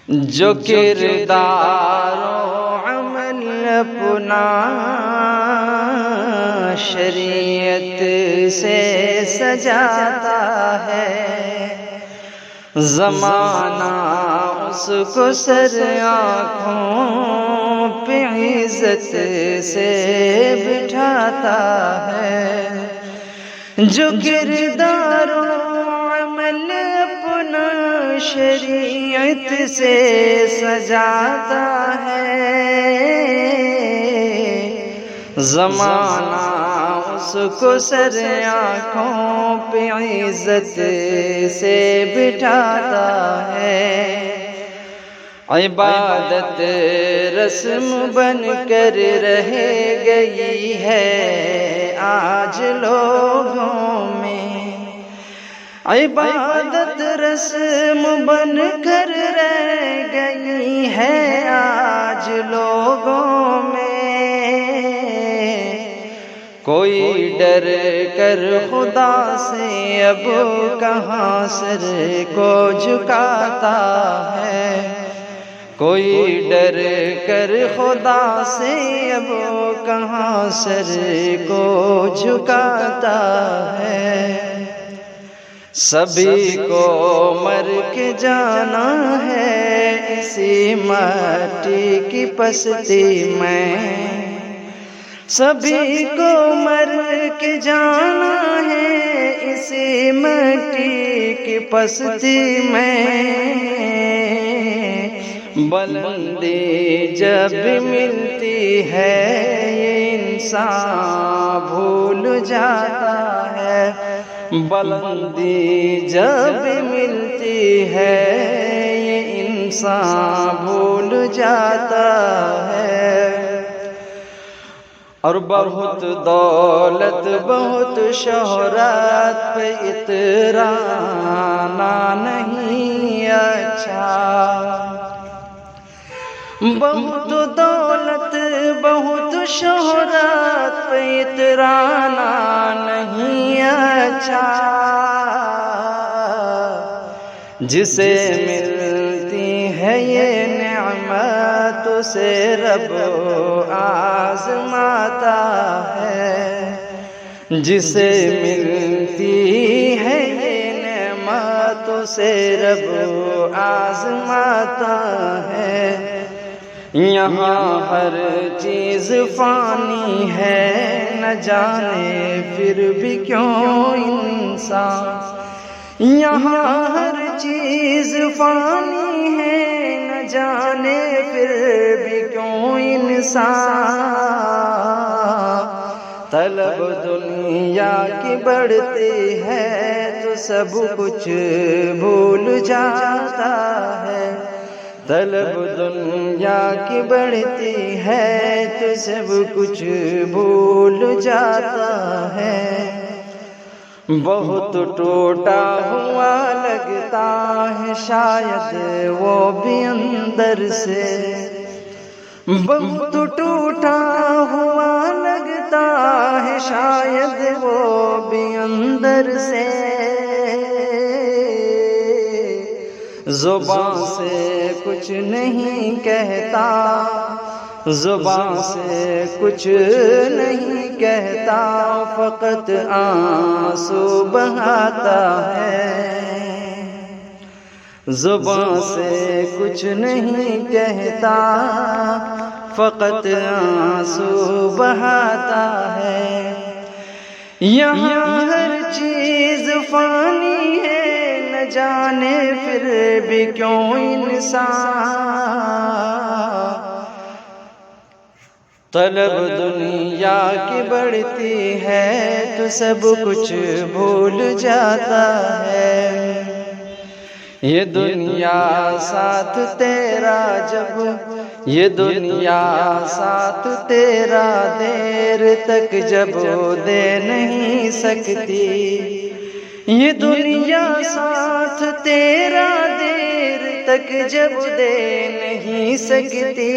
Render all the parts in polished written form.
جو کردار و عمل اپنا شریعت سے سجاتا ہے، زمانہ اس کو سر آنکھوں پہ عزت سے بٹھاتا ہے۔ جو کردار و عمل اپنا شریعت سے سجاتا ہے، زمانہ اس کو سر آنکھوں پہ عزت سے بٹھاتا ہے۔ عبادت رسم بن کر رہ گئی ہے آج لوگوں میں، عبادت رسم بن کر رہ گئی ہے آج لوگوں میں۔ کوئی ڈر کر خدا سے اب کہاں سر کو جھکاتا ہے، کوئی ڈر کر خدا سے اب کہاں سر کو جھکاتا ہے۔ سبھی کو مر کے جانا ہے اسی مٹی کی پستی میں، سبھی کو مر کے جانا ہے اسی مٹی کی پستی میں۔ بلندی جب ملتی ہے یہ انسان بھول جاتا ہے، بلندی جب ملتی ہے یہ انسان بھول جاتا ہے۔ اور بہت دولت بہت شہرت پہ اترانا نہیں اچھا، بہت دولت بہت شہرت پہ اترانا نہیں اچھا، جسے ملتی ہے یہ نعمت اسے رب آزماتا ہے، جسے ملتی ہے یہ نعمت اسے رب آزماتا ہے۔ یہاں ہر چیز فانی ہے نہ جانے پھر بھی کیوں انسان، یہاں ہر چیز فانی ہے نہ جانے پھر بھی کیوں انسان، طلب دنیا کی بڑھتی ہے تو سب کچھ بھول جاتا ہے، طلب دنیا کی بڑھتی ہے تو سب کچھ بھول جاتا ہے۔ بہت ٹوٹا ہوا لگتا ہے شاید وہ بھی اندر سے، بہت ٹوٹا ہوا لگتا ہے شاید وہ بھی اندر سے، زبان سے کچھ نہیں کہتا، زبان سے کچھ نہیں کہتا، فقط آنسو بہاتا ہے، زبان سے کچھ نہیں کہتا، فقط آنسو بہاتا ہے۔ یہاں ہر چیز فانی ہے نہ جانے پھر بھی کیوں انسان، طلب دنیا کی بڑھتی ہے تو سب کچھ بھول جاتا ہے۔ یہ دنیا ساتھ تیرا جب، یہ دنیا ساتھ تیرا دیر تک جب دے نہیں سکتی، یہ دنیا ساتھ تیرا دیر تک جب دے نہیں سکتی،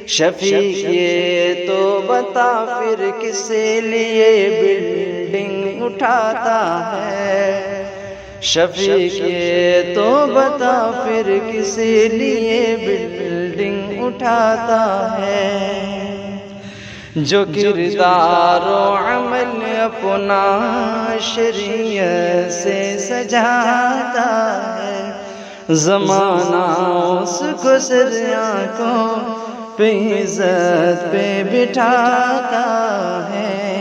شفیق یہ تو بتا پھر کس لیے بلڈنگ اٹھاتا ہے، شفیق یہ تو بتا پھر کس لیے بلڈنگ اٹھاتا ہے، جو کردار و عمل اپنا شریعت سے سجاتا ہے، زمانہ اس کو سر آنکھوں پہ عزت پہ بٹھاتا ہے۔